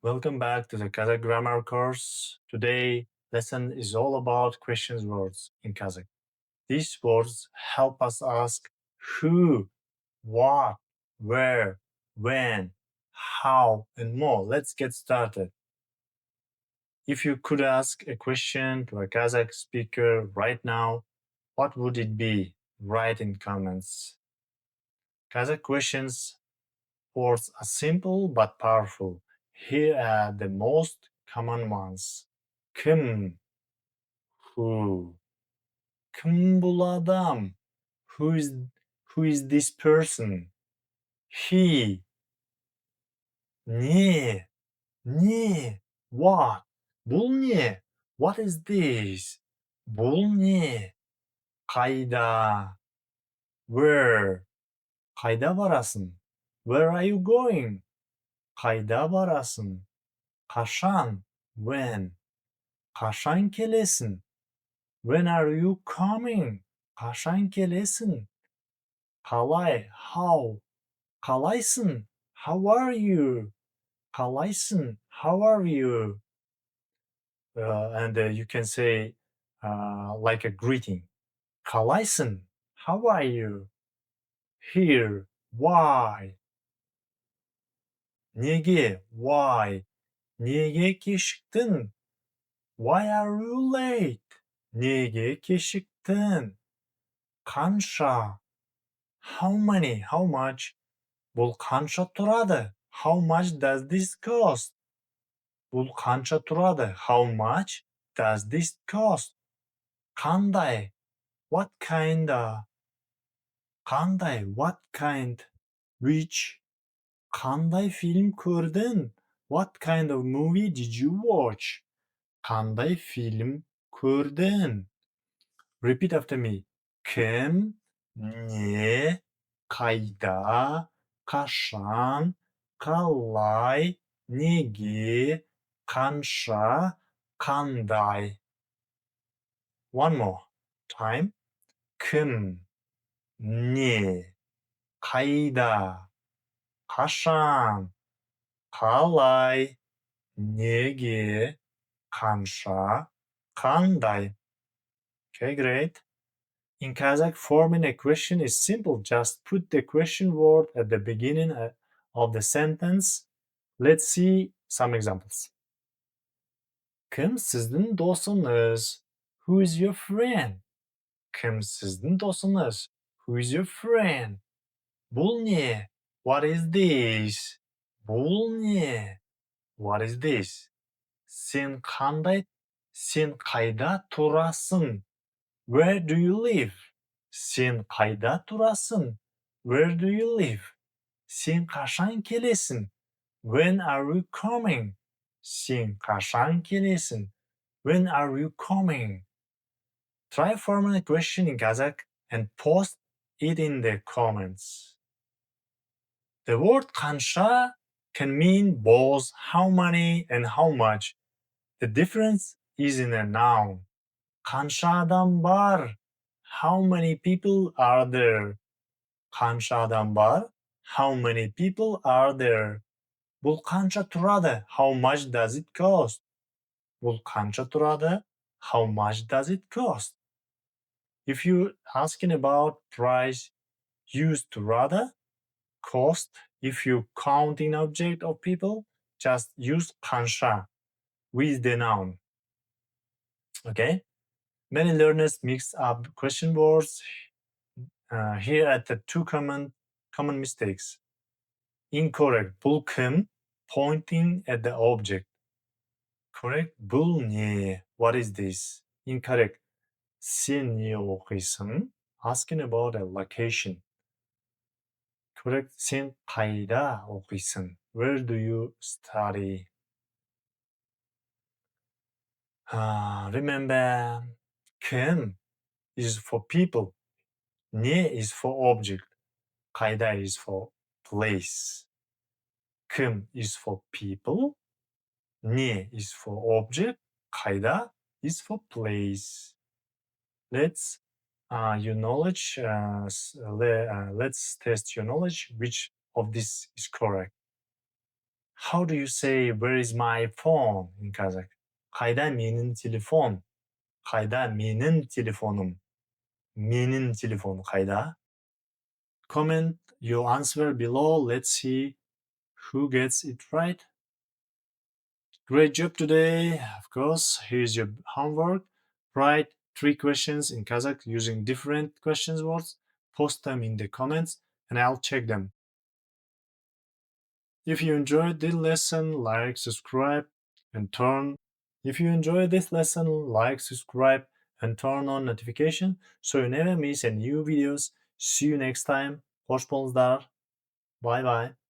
Welcome back to the Kazakh grammar course. Today, lesson is all about questions words in Kazakh. These words help us ask who, what, where, when, how, and more. Let's get started. If you could ask a question to a Kazakh speaker right now, what would it be? Write in comments. Kazakh questions words are simple but powerful. Here are the most common ones. Kim, who? Kim bu adam? Who is this person? He. Ne. Ne. What? Бұл не? What is this? Бұл не? Қайда? Where? Қайда барасың? Where are you going? Қайда барасың? Қашан? When? Қашан келесің? When are you coming? Қашан келесің? Қалай? How? Қалайсың? How are you? Қалайсың? How are you? And you can say like a greeting. Қалайсың? How are you? Here. Why? Неге? Why? Неге кешіктің? Why are you late? Неге кешіктің? Қанша? How many? How much? Бұл қанша тұрады? How much does this cost? Бұл қанша тұрады? How much does this cost? Қандай? What kind? Қандай? What kind? Which? Қандай фильм көрдің? What kind of movie did you watch? Қандай фильм көрдің? Repeat after me. Кім, не, қайда, қашан, қалай, неге, қанша, қандай. One more time. Кім, не, қайда, қашан, қалай, неге, қанша, қандай. Okay, great. In Kazakh, forming a question is simple. Just put the question word at the beginning of the sentence. Let's see some examples. Кім сіздің досыңыз? Who is your friend? Кім сіздің досыңыз? Who is your friend? Бұл не? What is this? Бұл не? What is this? Сен қайда тұрасың? Where do you live? Сен қайда тұрасың? Where do you live? Сен қашан келесің? When are you coming? Сен қашан келесің? When are you coming? Try forming a question in Kazakh and post it in the comments. The word қанша can mean both how many and how much. The difference is in a noun. Қанша адам бар? How many people are there? Қанша адам бар? How many people are there? Бұл қанша тұрады? How much does it cost? Бұл қанша тұрады? How much does it cost? If you're asking about price, use тұрады. Cost, if you counting object of people, just use қанша with the noun. Okay? Many learners mix up question words. Here are the two common mistakes. Incorrect. Бұл кім? Pointing at the object. Correct. Бұл не? What is this? Incorrect. Сен не оқисың? Asking about a location. Correct. Сен қайда оқисың? Where do you study? Remember, кім is for people. Не is for object. Қайда is for place. Кім is for people. Не is for object. Қайда is for place. Let's your knowledge. Let's test your knowledge. Which of this is correct? How do you say where is my phone in Kazakh? Қайда менің телефон? Қайда менің телефоным? Менің телефон қайда? Comment your answer below. Let's see who gets it right. Great job today. Of course, here's your homework. Write 3 questions in Kazakh using different questions words. Post them in the comments and I'll check them. If you enjoyed this lesson, like, subscribe, and turn. If you enjoyed this lesson, like, subscribe, and turn on notification so you never miss any new videos. See you next time. Hoş bulduk. Bye bye.